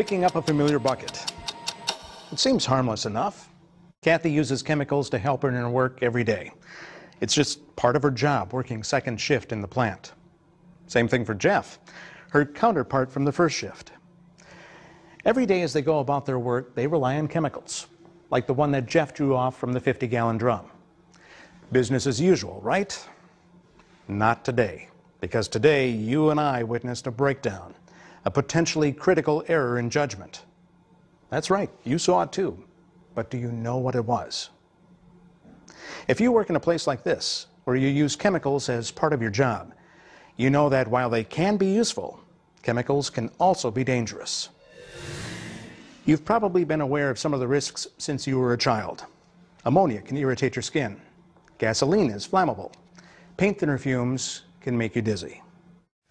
Picking up a familiar bucket. It seems harmless enough. Kathy uses chemicals to help her in her work every day. It's just part of her job, working second shift in the plant. Same thing for Jeff, her counterpart from the first shift. Every day as they go about their work, they rely on chemicals, like the one that Jeff drew off from the 50-gallon drum. Business as usual, right? Not today, because today you and I witnessed a breakdown, a potentially critical error in judgment. That's right, you saw it too, but do you know what it was? If you work in a place like this, where you use chemicals as part of your job, you know that while they can be useful, chemicals can also be dangerous. You've probably been aware of some of the risks since you were a child. Ammonia can irritate your skin. Gasoline is flammable. Paint thinner fumes can make you dizzy.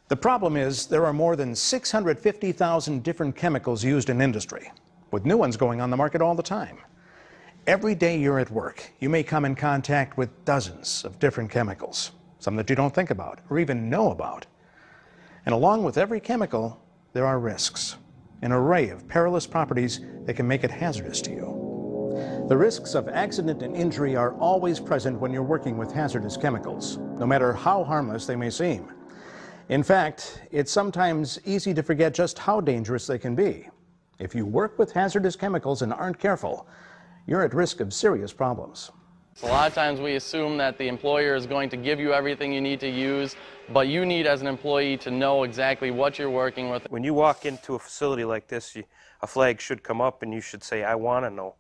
The problem is there are more than 650,000 different chemicals used in industry, with new ones going on the market all the time. Every day you're at work, you may come in contact with dozens of different chemicals, some that you don't think about or even know about. And along with every chemical, there are risks, an array of perilous properties that can make it hazardous to you. The risks of accident and injury are always present when you're working with hazardous chemicals, no matter how harmless they may seem. In fact, it's sometimes easy to forget just how dangerous they can be. If you work with hazardous chemicals and aren't careful, you're at risk of serious problems. A lot of times we assume that the employer is going to give you everything you need to use, but you need as an employee to know exactly what you're working with. When you walk into a facility like this, a flag should come up and you should say, I want to know.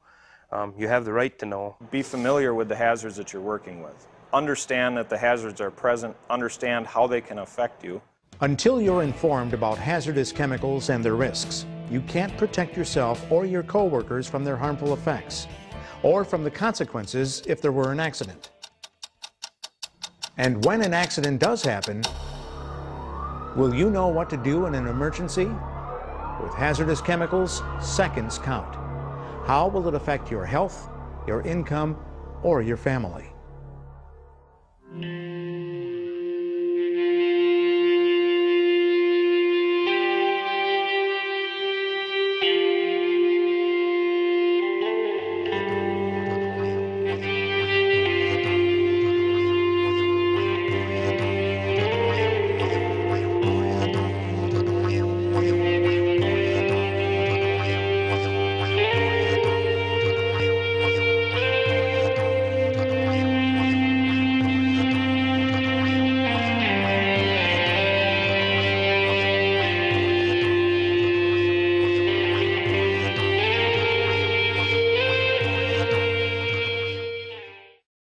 You have the right to know. Be familiar with the hazards that you're working with. Understand that the hazards are present, understand how they can affect you. Until you're informed about hazardous chemicals and their risks, you can't protect yourself or your coworkers from their harmful effects, or from the consequences if there were an accident. And when an accident does happen, will you know what to do in an emergency? With hazardous chemicals, seconds count. How will it affect your health, your income, or your family?